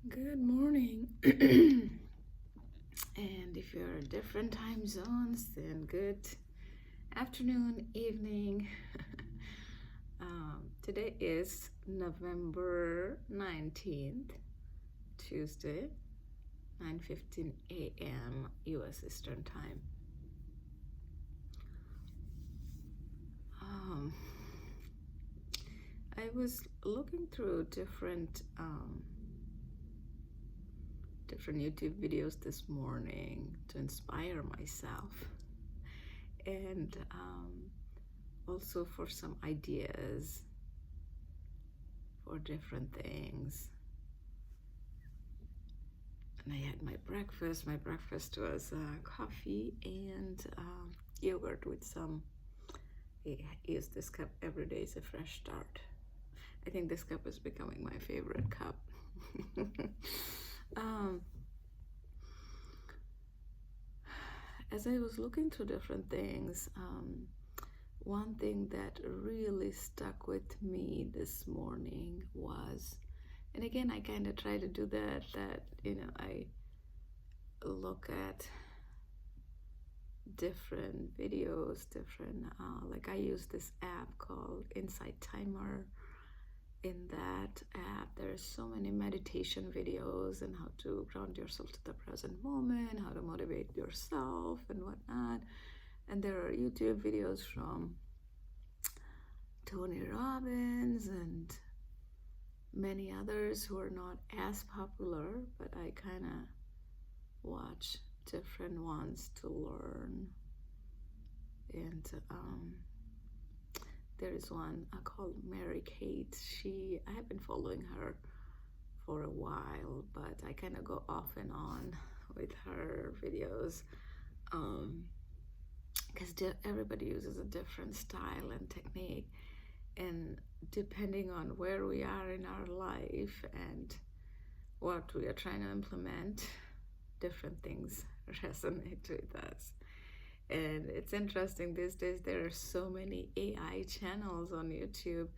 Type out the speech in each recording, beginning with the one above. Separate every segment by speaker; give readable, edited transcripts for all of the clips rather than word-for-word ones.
Speaker 1: Good morning. And if you're in different time zones, then good afternoon, evening. Today is November 19th, Tuesday, 9:15 a.m. U.S. Eastern Time. I was looking through different YouTube videos this morning to inspire myself and also for some ideas for different things. And I had my breakfast. My breakfast was coffee and yogurt with some. I use this cup every day. It's a fresh start. I think this cup is becoming my favorite cup. As I was looking through different things, one thing that really stuck with me this morning was, and again, I kind of try to do that, I look at different videos, like I use this app called Insight Timer. In that app, there's so many meditation videos and how to ground yourself to the present moment, how to motivate yourself and whatnot. And there are YouTube videos from Tony Robbins and many others who are not as popular, but I kind of watch different ones to learn. And there is one called Mary Kate. I have been following her for a while, but I kind of go off and on with her videos because everybody uses a different style and technique, and depending on where we are in our life and what we are trying to implement, different things resonate with us. And it's interesting these days, there are so many AI channels on YouTube,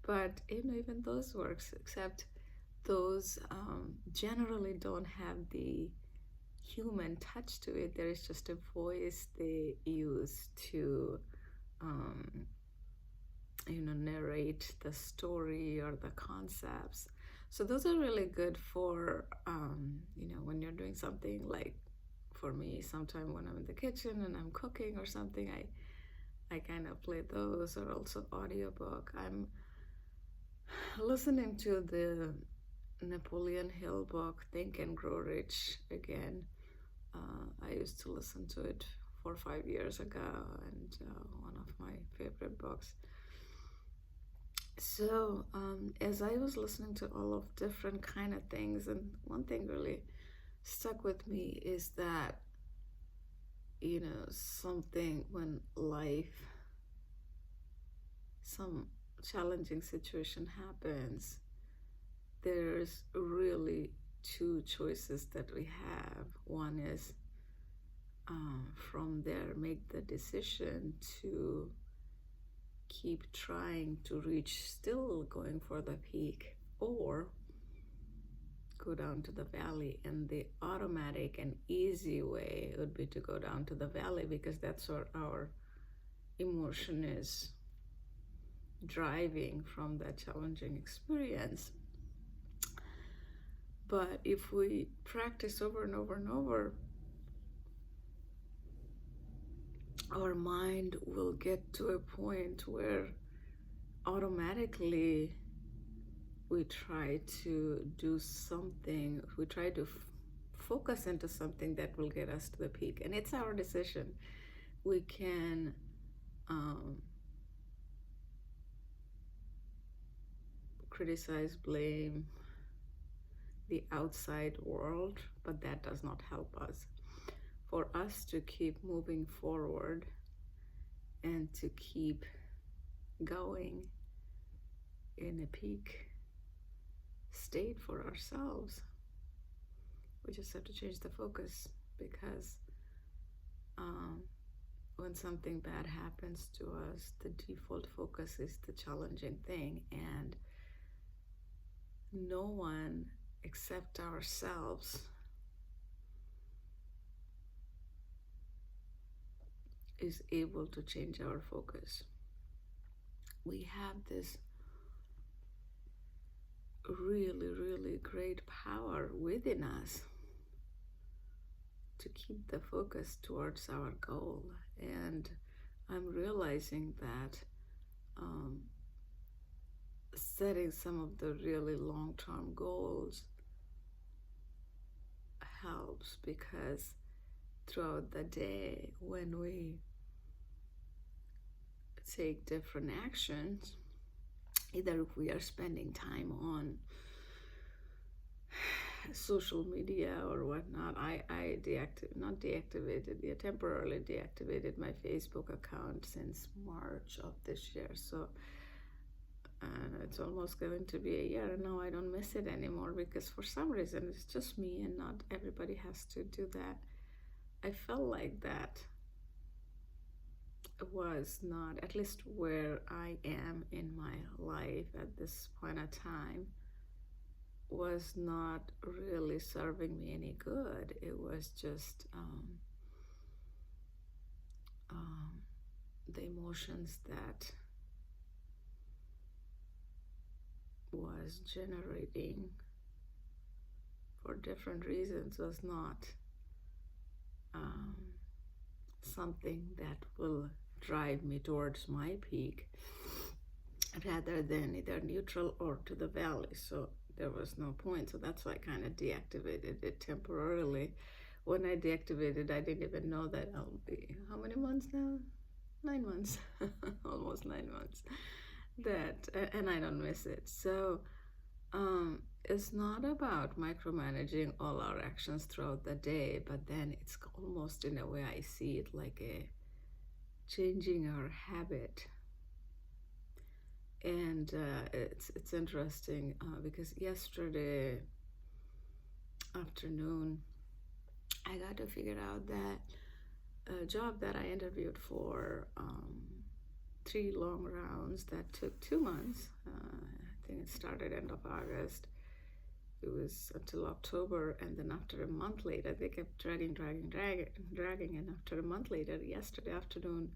Speaker 1: but even those works, except those generally don't have the human touch to it. There is just a voice they use to narrate the story or the concepts. So those are really good for when you're doing something, like for me, sometime when I'm in the kitchen and I'm cooking or something, I kind of play those, or also audiobook. I'm listening to the Napoleon Hill book, Think and Grow Rich, again. I used to listen to it 4 or 5 years ago, and one of my favorite books. So as I was listening to all of different kind of things, and one thing really stuck with me is that something when some challenging situation happens, there's really two choices that we have. One is from there, make the decision to keep trying to reach, still going for the peak, or go down to the valley. And the automatic and easy way would be to go down to the valley, because that's where our emotion is driving from that challenging experience. But if we practice over and over and over, our mind will get to a point where automatically we try to do something, we try to focus into something that will get us to the peak. And it's our decision. We can criticize, blame the outside world, but that does not help us. For us to keep moving forward and to keep going in a peak state for ourselves, we just have to change the focus, because when something bad happens to us, the default focus is the challenging thing, and no one accept ourselves is able to change our focus. We have this really, really great power within us to keep the focus towards our goal. And I'm realizing that setting some of the really long-term goals helps, because throughout the day, when we take different actions, either if we are spending time on social media or whatnot, I temporarily deactivated my Facebook account since March of this year. So it's almost going to be a year, and now I don't miss it anymore, because for some reason it's just me and not everybody has to do that. I felt like that was not, at least where I am in my life at this point of time, was not really serving me any good. It was just the emotions that was generating for different reasons was not something that will drive me towards my peak, rather than either neutral or to the valley. So there was no point. So that's why I kind of deactivated it temporarily. When I deactivated, I didn't even know that I'll be, how many months now? 9 months, almost 9 months. And I don't miss it. So it's not about micromanaging all our actions throughout the day, but then it's almost, in a way, I see it like a changing our habit. And it's interesting because yesterday afternoon, I got to figure out that a job that I interviewed for, 3 long rounds that took 2 months. I think it started end of August. It was until October, and then after a month later, they kept dragging, and after a month later, yesterday afternoon,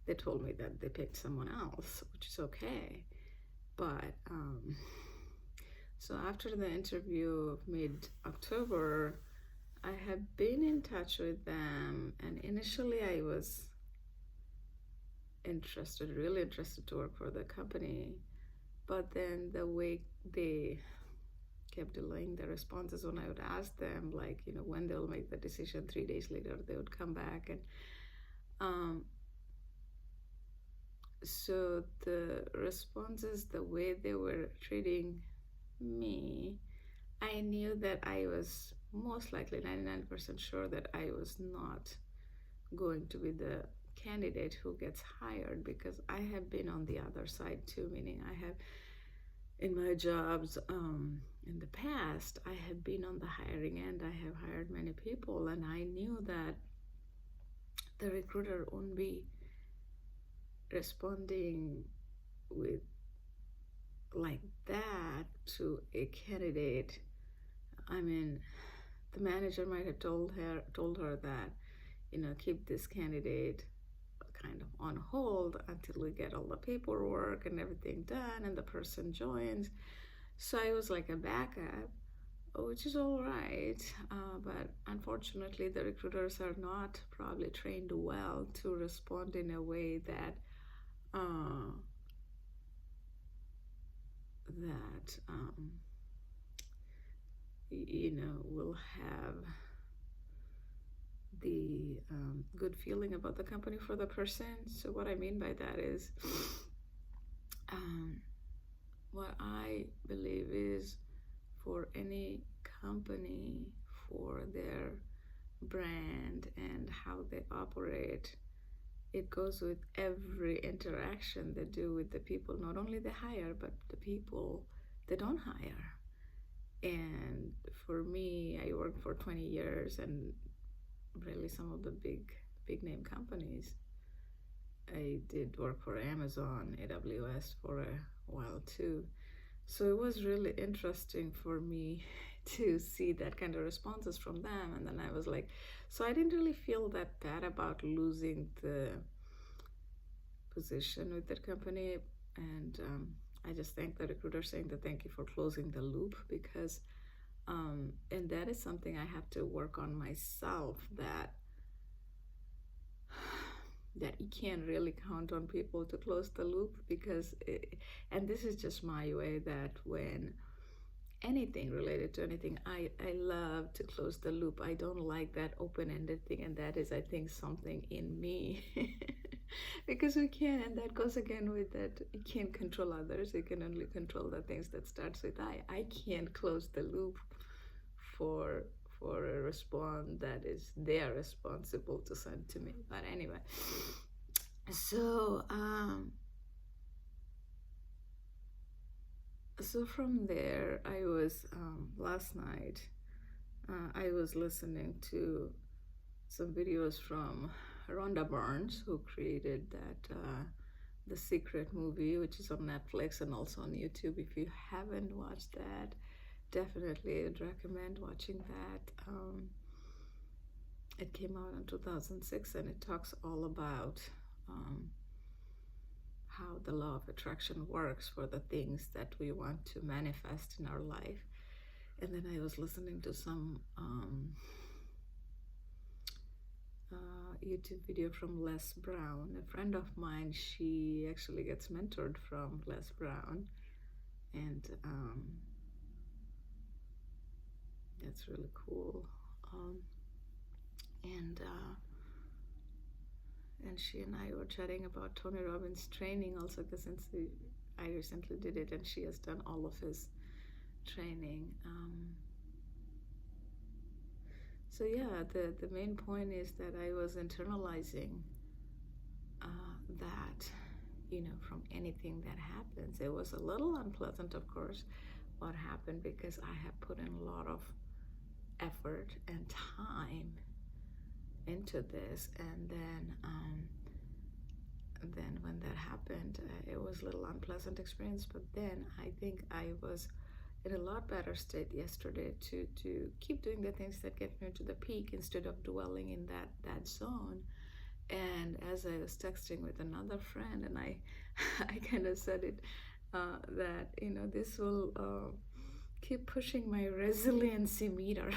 Speaker 1: they told me that they picked someone else, which is okay. But so after the interview of mid-October, I have been in touch with them, and initially I was really interested to work for the company, but then the way they kept delaying the responses when I would ask them, like, when they'll make the decision, 3 days later they would come back. And so the responses, the way they were treating me, I knew that I was most likely 99% sure that I was not going to be the candidate who gets hired, because I have been on the other side too, meaning I have, in my jobs in the past, I have been on the hiring end. I have hired many people, and I knew that the recruiter won't be responding with like that to a candidate. I mean, the manager might have told her that, keep this candidate kind of on hold until we get all the paperwork and everything done and the person joins. So I was like a backup, which is all right. But unfortunately, the recruiters are not probably trained well to respond in a way that will have the good feeling about the company for the person. So what I mean by that is, what I believe is, for any company, for their brand and how they operate, it goes with every interaction they do with the people, not only they hire, but the people they don't hire. And for me, I worked for 20 years, and really some of the big name companies. I did work for Amazon, AWS for a while too. So it was really interesting for me to see that kind of responses from them. And then I was like, so I didn't really feel that bad about losing the position with that company. And I just thank the recruiter saying that thank you for closing the loop, because and that is something I have to work on myself, that you can't really count on people to close the loop, because and this is just my way, that when anything related to anything, I love to close the loop. I don't like that open-ended thing, and that is, I think, something in me. Because we can, and that goes again with that you can't control others, you can only control the things that starts with I can't close the loop for a response that is they're responsible to send to me. But anyway, so so from there, I was last night I was listening to some videos from Rhonda Burns, who created that The Secret movie, which is on Netflix and also on YouTube. If you haven't watched that, definitely would recommend watching that. It came out in 2006, and it talks all about how the law of attraction works for the things that we want to manifest in our life. And then I was listening to some YouTube video from Les Brown. A friend of mine, she actually gets mentored from Les Brown, and that's really cool. And she and I were chatting about Tony Robbins' training also, because since I recently did it, and she has done all of his training. So yeah, the main point is that I was internalizing that, from anything that happens. It was a little unpleasant, of course, what happened, because I have put in a lot of effort and time into this, and then when that happened, it was a little unpleasant experience. But then I think I was in a lot better state yesterday to keep doing the things that get me to the peak, instead of dwelling in that zone. And as I was texting with another friend, and I kind of said it, that this will keep pushing my resiliency meter.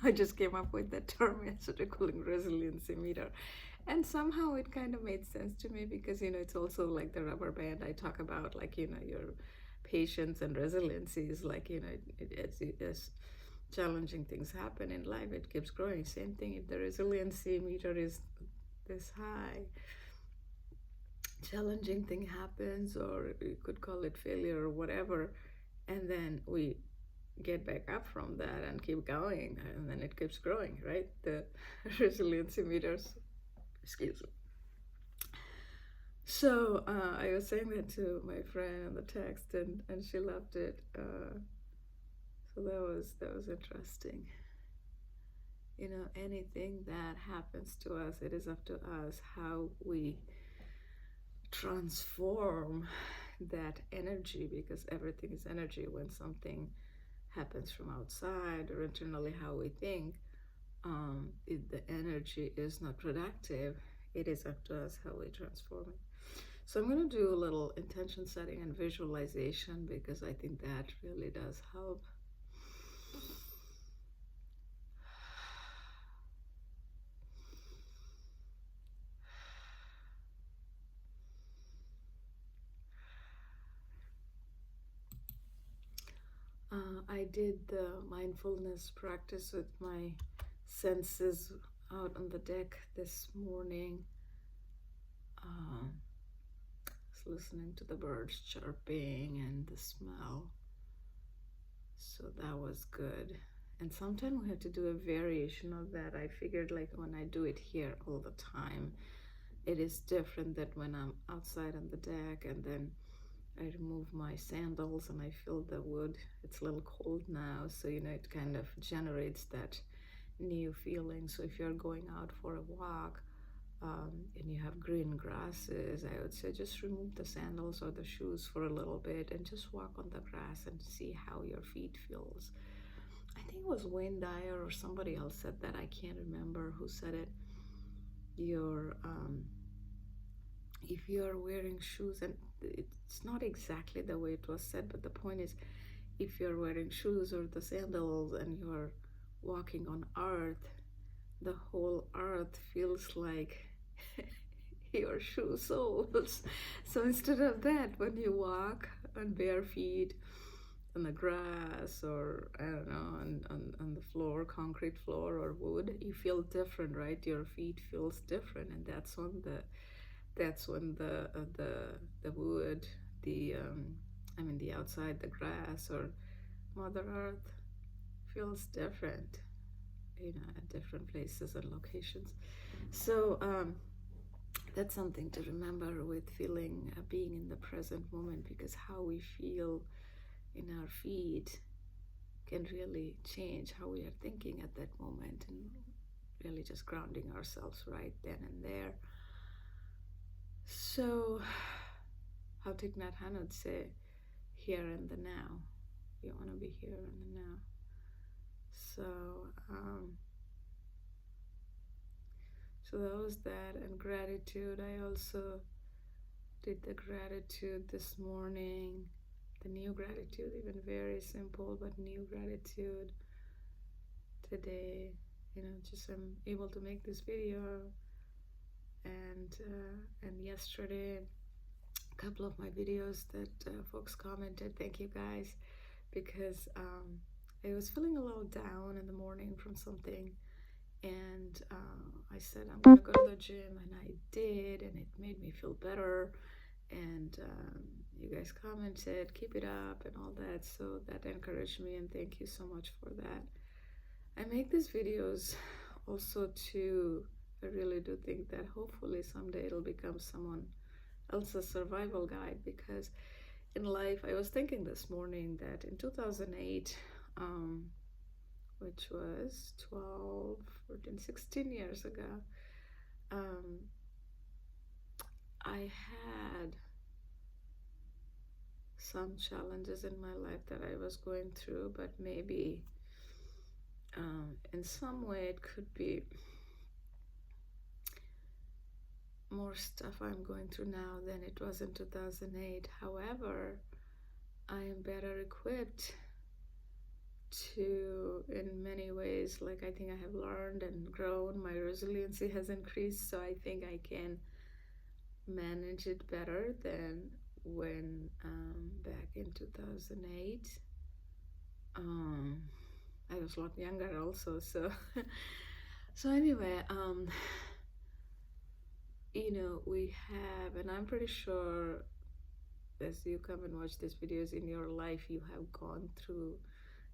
Speaker 1: I just came up with that term yesterday, calling resiliency meter. And somehow it kind of made sense to me, because it's also like the rubber band I talk about, like your patience and resiliency is like, as challenging things happen in life, it keeps growing. Same thing, if the resiliency meter is this high, challenging thing happens, or you could call it failure or whatever, and then we get back up from that and keep going, and then it keeps growing, right? The resiliency meters, excuse me. So I was saying that to my friend on the text, and she loved it. So that was interesting. Anything that happens to us, it is up to us how we transform that energy, because everything is energy. When something happens from outside or internally, how we think, if the energy is not productive, it is up to us how we transform it. So I'm going to do a little intention setting and visualization, because I think that really does help. I did the mindfulness practice with my senses out on the deck this morning. Listening to the birds chirping and the smell. So that was good. And sometimes we have to do a variation of that. I figured, like, when I do it here all the time, it is different than when I'm outside on the deck, and then I remove my sandals and I feel the wood. It's a little cold now, so it kind of generates that new feeling. So if you're going out for a walk, and you have green grasses, I would say just remove the sandals or the shoes for a little bit and just walk on the grass and see how your feet feels. I think was Wayne Dyer or somebody else said that. I can't remember who said it. If you're wearing shoes, and it's not exactly the way it was said, but the point is, if you're wearing shoes or the sandals and you're walking on earth, the whole earth feels like your shoe soles. So instead of that, when you walk on bare feet on the grass, or I don't know, on the floor, concrete floor or wood, you feel different, right? Your feet feels different, and that's when the wood, the outside, the grass or Mother Earth feels different, at different places and locations. So that's something to remember with feeling, being in the present moment, because how we feel in our feet can really change how we are thinking at that moment, and really just grounding ourselves right then and there. So, how Thich Nhat Hanh would say, here and the now. You want to be here in the now. So, so that was that. And gratitude, I also did the gratitude this morning. The new gratitude, even very simple, but new gratitude today. Just I'm able to make this video, and yesterday, a couple of my videos that folks commented. Thank you guys, because I was feeling a little down in the morning from something, and I said I'm gonna go to the gym, and I did, and it made me feel better. And you guys commented, keep it up and all that, so that encouraged me, and thank you so much for that. I make these videos also to, I really do think that hopefully someday it'll become someone else's survival guide, because in life, I was thinking this morning that in 2008, which was 12, 14, 16 years ago, I had some challenges in my life that I was going through, but maybe in some way it could be more stuff I'm going through now than it was in 2008. However, I am better equipped to, in many ways, like I think I have learned and grown, my resiliency has increased, so I think I can manage it better than when back in 2008. I was a lot younger also, so so anyway, we have, and I'm pretty sure as you come and watch these videos in your life, you have gone through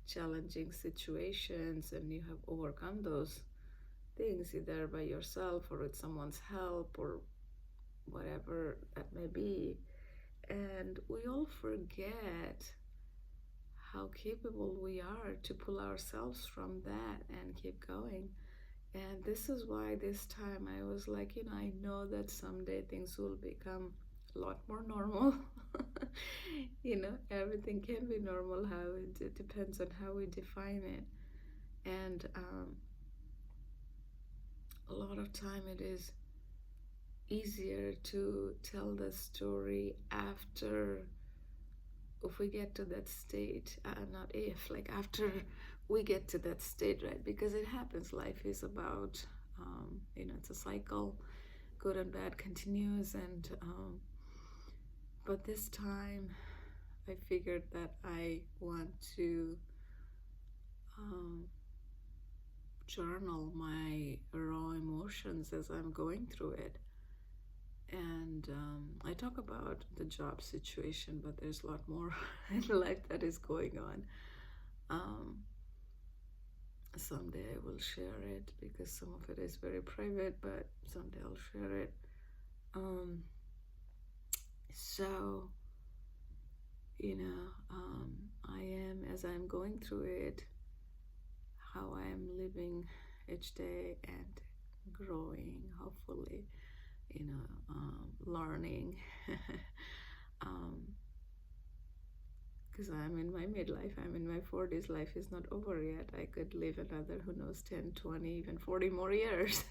Speaker 1: challenging situations and you have overcome those things either by yourself or with someone's help or whatever that may be. And we all forget how capable we are to pull ourselves from that and keep going. And this is why this time I was like, I know that someday things will become a lot more normal. Everything can be normal. How it depends on how we define it. And a lot of time it is easier to tell the story after, if we get to that state, not if, like after we get to that state, right? Because it happens. Life is about, it's a cycle, good and bad continues. And but this time I figured that I want to journal my raw emotions as I'm going through it. And I talk about the job situation, but there's a lot more in life that is going on. Someday I will share it, because some of it is very private, but someday I'll share it. So, I am, as I'm going through it, how I am living each day and growing, hopefully, learning, because I'm in my midlife, I'm in my 40s, life is not over yet. I could live another, who knows, 10, 20, even 40 more years.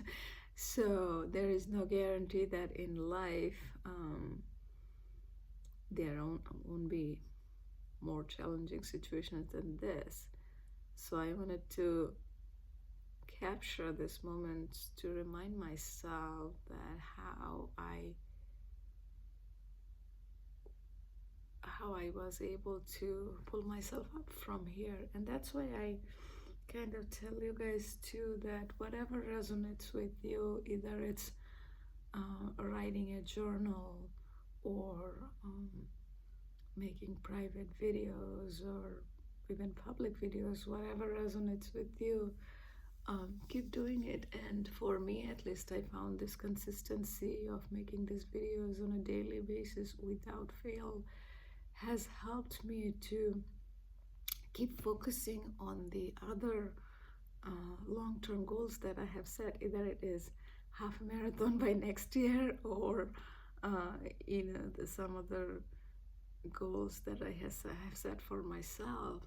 Speaker 1: So there is no guarantee that in life there won't be more challenging situations than this. So I wanted to capture this moment to remind myself that how I was able to pull myself up from here. And that's why I kind of tell you guys too that whatever resonates with you, either it's writing a journal or making private videos or even public videos, whatever resonates with you, keep doing it. And for me, at least, I found this consistency of making these videos on a daily basis without fail has helped me to keep focusing on the other long-term goals that I have set. Either it is half a marathon by next year, or some other goals that I have set for myself,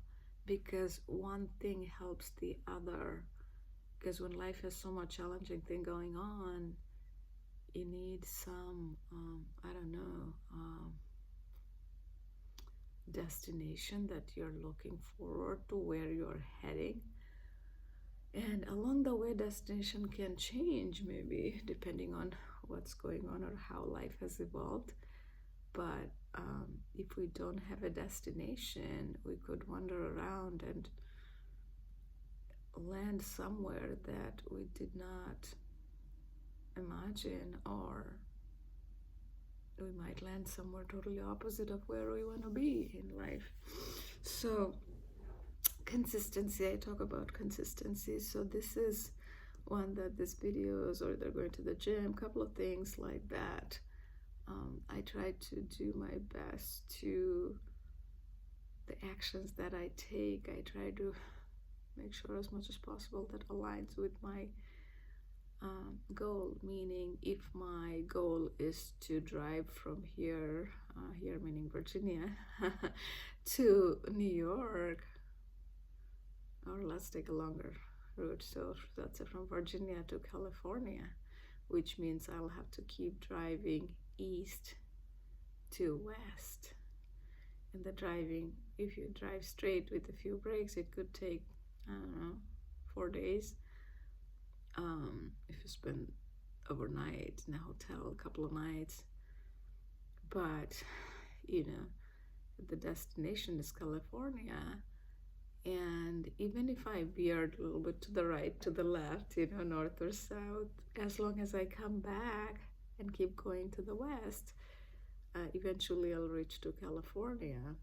Speaker 1: because one thing helps the other. Because when life has so much challenging thing going on, you need some destination that you're looking forward to, where you're heading. And along the way, destination can change, maybe depending on what's going on or how life has evolved. But if we don't have a destination, we could wander around and land somewhere that we did not imagine, or we might land somewhere totally opposite of where we want to be in life. So consistency, I talk about consistency. So this is one that this videos, or they're going to the gym, couple of things like that. I try to do my best to the actions that I take. I try to make sure as much as possible that aligns with my goal. Meaning, if my goal is to drive from here meaning Virginia, to New York, or let's take a longer route. So that's from Virginia to California, which means I'll have to keep driving east to west. And the driving, if you drive straight with a few breaks, it could take, 4 days. If you spend overnight in a hotel, a couple of nights. But, the destination is California. And even if I veered a little bit to the right, to the left, north or south, as long as I come back and keep going to the west, eventually I'll reach to California.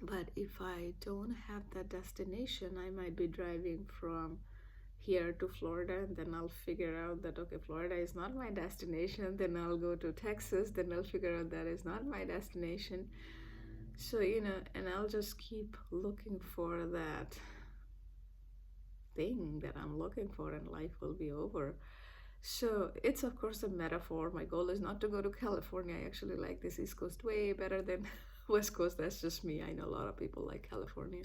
Speaker 1: But if I don't have that destination, I might be driving from here to Florida, and then I'll figure out that, okay, Florida is not my destination. Then I'll go to Texas, then I'll figure out that is not my destination. So, and I'll just keep looking for that thing that I'm looking for, and life will be over. So it's, of course, a metaphor. My goal is not to go to California. I actually like this East Coast way better than West Coast. That's just me. I know a lot of people like California.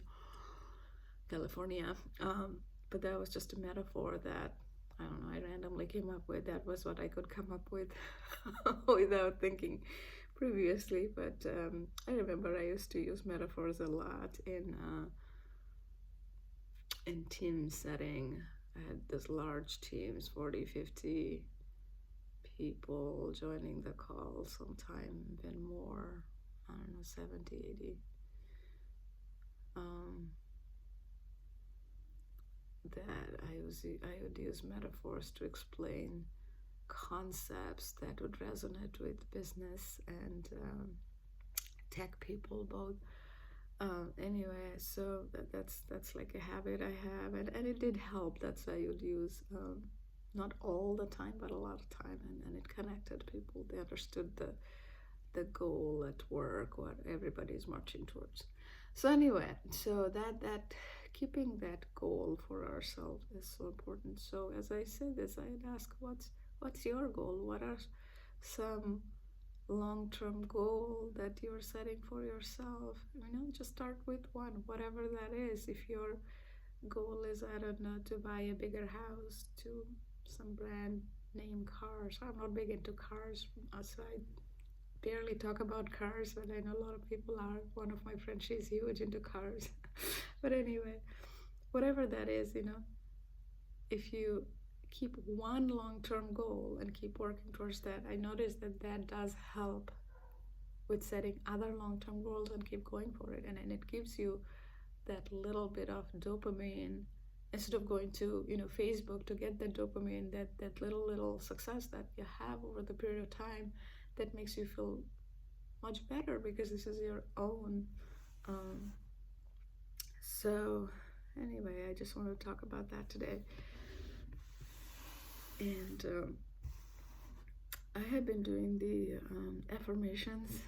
Speaker 1: But that was just a metaphor that, I don't know, I randomly came up with. That was what I could come up with without thinking previously. But I remember I used to use metaphors a lot in team setting. I had these large teams, 40, 50 people joining the call, sometime even more, 70, 80. That I would use metaphors to explain concepts that would resonate with business and tech people both. Anyway, so that's like a habit I have, and it did help. That's why I would use, not all the time, but a lot of time, and it connected people. They understood the goal at work, what everybody is marching towards. So anyway, so that keeping that goal for ourselves is so important. So as I said this, I'd ask, what's your goal? What are some long-term goal that you're setting for yourself. Just start with one, whatever that is. If your goal is, I don't know, to buy a bigger house, to some brand name cars. I'm not big into cars, so I barely talk about cars, but I know a lot of people are. One of my friends, she's huge into cars. But anyway, whatever that is, if you keep one long-term goal and keep working towards that, I noticed that that does help with setting other long-term goals and keep going for it. And it gives you that little bit of dopamine instead of going to Facebook to get that dopamine, that little success that you have over the period of time, that makes you feel much better because this is your own. So anyway, I just want to talk about that today. And I have been doing the affirmations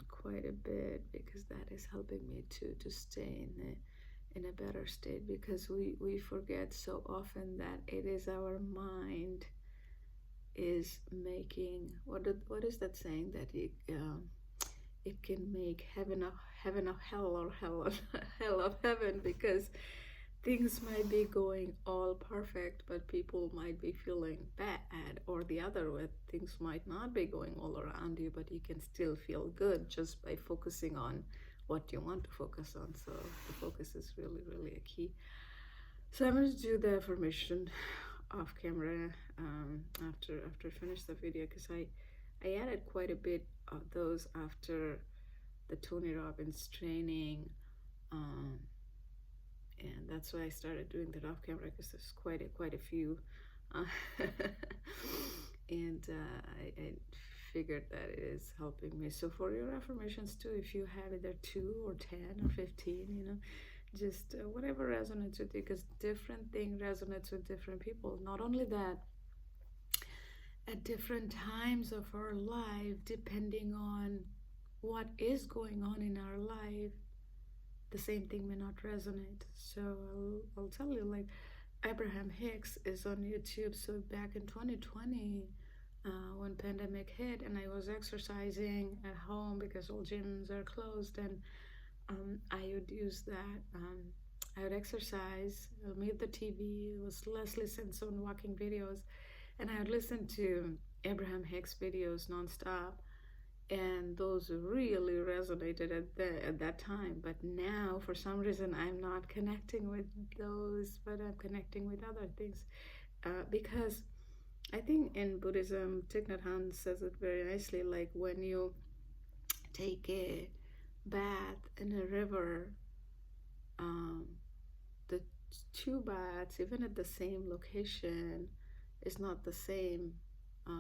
Speaker 1: quite a bit, because that is helping me to stay in a better state, because we forget so often that it is our mind is making, what is that saying, that it can make heaven of hell, or hell of heaven, because things might be going all perfect, but people might be feeling bad, or the other way, things might not be going all around you, but you can still feel good just by focusing on what you want to focus on. So the focus is really, really a key. So I'm going to do the affirmation off camera after I finish the video, because I added quite a bit of those after the Tony Robbins training. And that's why I started doing that off camera, because there's quite a few, and I figured that it is helping me. So for your affirmations too, if you have either 2 or 10 or 15, just whatever resonates with you, because different thing resonates with different people. Not only that, at different times of our life, depending on what is going on in our life, the same thing may not resonate. So I'll tell you, like Abraham Hicks is on YouTube. So back in 2020, when pandemic hit, and I was exercising at home because all gyms are closed, and I would use that. I would exercise, mute the TV. It was Leslie Simpson walking videos, and I would listen to Abraham Hicks videos nonstop. And those really resonated at that time. But now, for some reason, I'm not connecting with those, but I'm connecting with other things. Because I think in Buddhism, Thich Nhat Hanh says it very nicely, like when you take a bath in a river, the 2 baths, even at the same location, is not the same.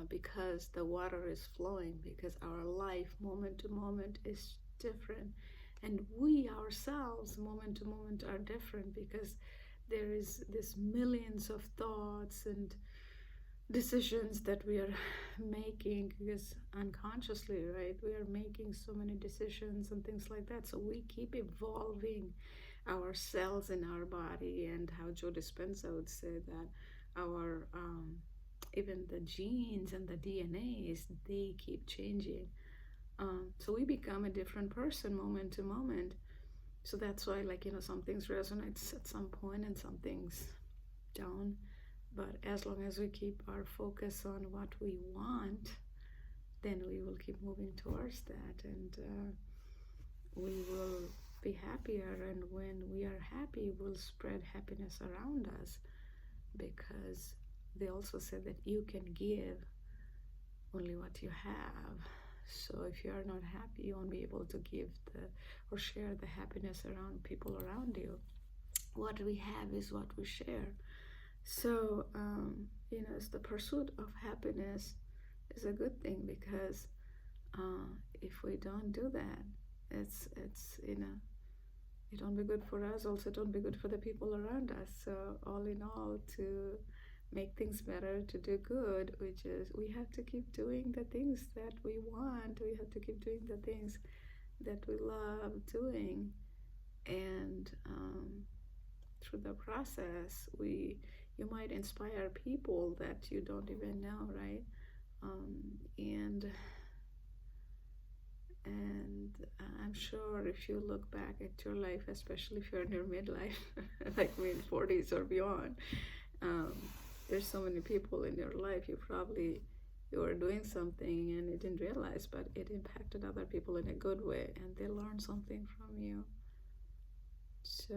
Speaker 1: Because the water is flowing, because our life moment to moment is different, and we ourselves moment to moment are different, because there is this millions of thoughts and decisions that we are making, because unconsciously, right, we are making so many decisions and things like that. So we keep evolving our cells in our body, and how Joe Dispenza would say that our even the genes and the DNAs, they keep changing. So we become a different person moment to moment. So that's why, like, some things resonate at some point and some things don't. But as long as we keep our focus on what we want, then we will keep moving towards that, and we will be happier. And when we are happy, we'll spread happiness around us, because they also said that you can give only what you have. So if you are not happy, you won't be able to give or share the happiness around people around you. What we have is what we share. So it's the pursuit of happiness is a good thing, because if we don't do that, it's it don't be good for us. Also, don't be good for the people around us. So all in all, to make things better, to do good, which is we have to keep doing the things that we want. We have to keep doing the things that we love doing, and through the process, you might inspire people that you don't even know, right? And I'm sure if you look back at your life, especially if you're in your midlife, like mid 40s or beyond, um, there's so many people in your life you were doing something and you didn't realize, but it impacted other people in a good way, and they learned something from you. So,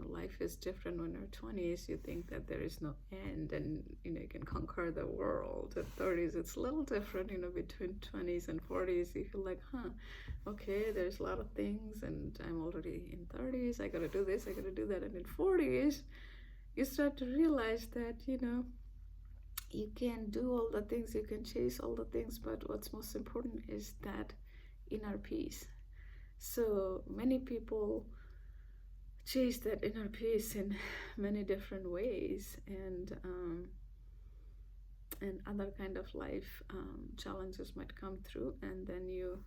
Speaker 1: life is different when you're 20s. You think that there is no end and, you can conquer the world. At 30s, it's a little different, between 20s and 40s. You feel like, okay, there's a lot of things, and I'm already in 30s. I gotta do this, I gotta do that. And in 40s, you start to realize that, you can do all the things, you can chase all the things, but what's most important is that inner peace. So many people chase that inner peace in many different ways, and other kind of life challenges might come through, and then you,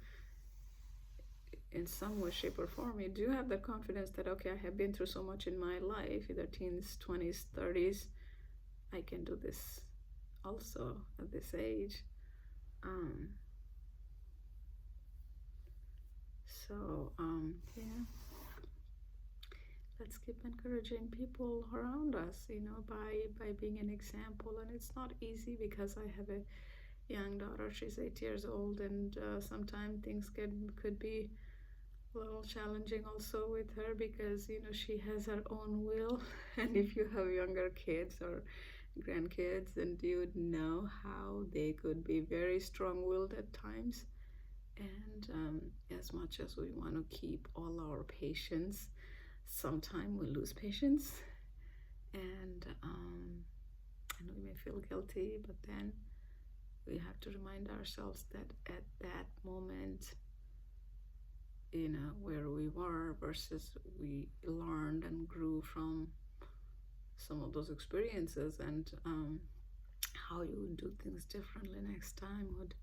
Speaker 1: in some way, shape, or form, you do have the confidence that, okay, I have been through so much in my life, either teens, 20s, 30s, I can do this also at this age. Yeah, let's keep encouraging people around us, by being an example. And it's not easy because I have a young daughter. She's 8 years old, and sometimes things could be a little challenging also with her because she has her own will. And if you have younger kids or grandkids, then you would know how they could be very strong-willed at times. And as much as we want to keep all our patience, sometimes we lose patience, and we may feel guilty, but then we have to remind ourselves that at that moment, where we were versus we learned and grew from some of those experiences, and how you would do things differently next time would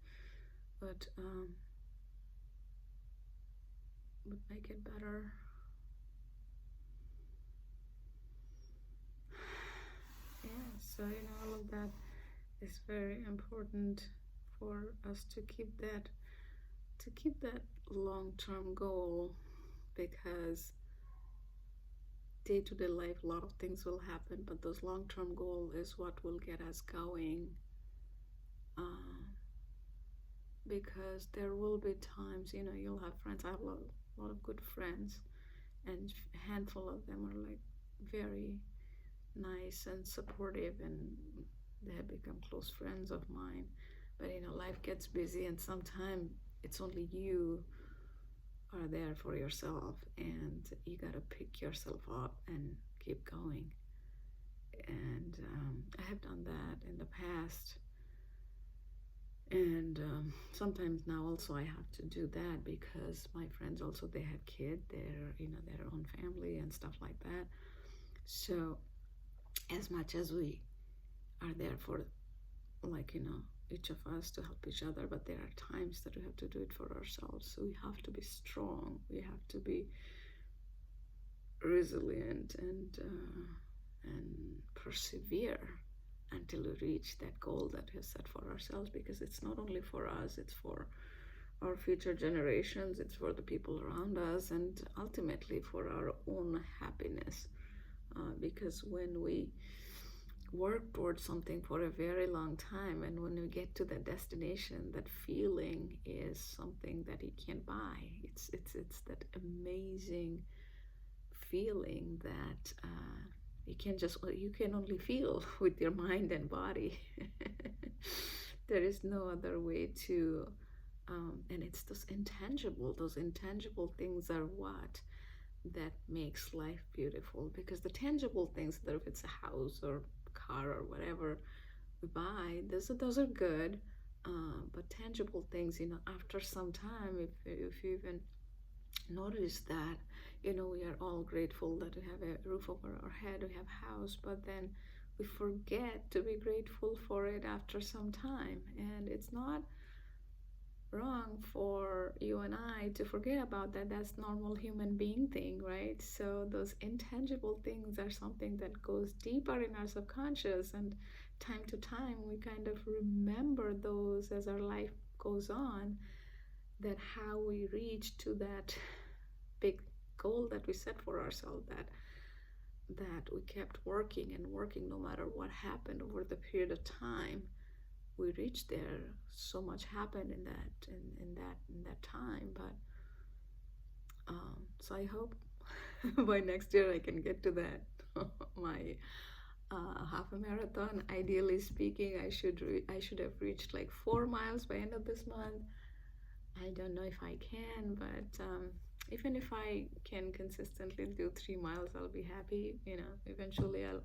Speaker 1: make it better. Yeah, so all of that is very important for us to keep that long-term goal, because day-to-day life, a lot of things will happen, but those long-term goal is what will get us going. Because there will be times, you'll have friends. I have a lot of good friends, and a handful of them are like very nice and supportive, and they have become close friends of mine. But life gets busy, and sometimes it's only you are there for yourself, and you gotta pick yourself up and keep going. And I have done that in the past, and sometimes now also I have to do that because my friends also, they have kids, their own family and stuff like that. So as much as we are there for, like, each of us to help each other, but there are times that we have to do it for ourselves. So we have to be strong, we have to be resilient, and persevere until we reach that goal that we have set for ourselves, because it's not only for us, it's for our future generations, it's for the people around us, and ultimately for our own happiness. Because when we work towards something for a very long time, and when we get to that destination, that feeling is something that you can't buy. It's that amazing feeling that you can only feel with your mind and body. There is no other way to, and it's those intangible things are what that makes life beautiful. Because the tangible things, that if it's a house or car or whatever we buy, those are good, but tangible things, after some time, if you even notice that, we are all grateful that we have a roof over our head, we have a house, but then we forget to be grateful for it after some time. And it's not wrong for you and I to forget about that. That's normal human being thing, right? So those intangible things are something that goes deeper in our subconscious, and time to time we kind of remember those as our life goes on, that how we reach to that big goal that we set for ourselves, that we kept working and working no matter what happened over the period of time. We reached there. So much happened in that time, but so I hope by next year I can get to that my half a marathon. Ideally speaking, I should have reached like 4 miles by end of this month. I don't know if I can, but even if I can consistently do 3 miles, I'll be happy. Eventually I'll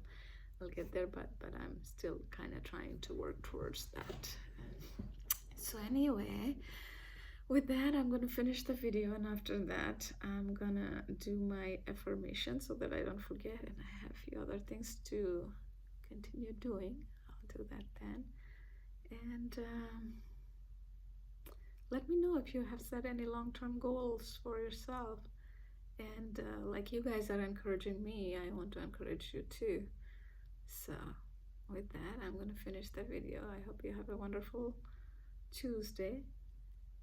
Speaker 1: get there, but I'm still kind of trying to work towards that. So anyway, with that, I'm gonna finish the video, and after that, I'm gonna do my affirmation so that I don't forget, and I have a few other things to continue doing. I'll do that then. And let me know if you have set any long-term goals for yourself. And like you guys are encouraging me, I want to encourage you too. So with that, I'm going to finish the video. I hope you have a wonderful Tuesday.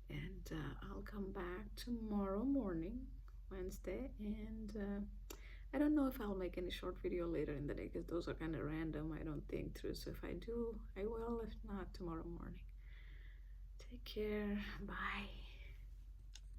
Speaker 1: And I'll come back tomorrow morning, Wednesday. And I don't know if I'll make any short video later in the day, because those are kind of random. I don't think through. So if I do, I will. If not, tomorrow morning. Take care. Bye.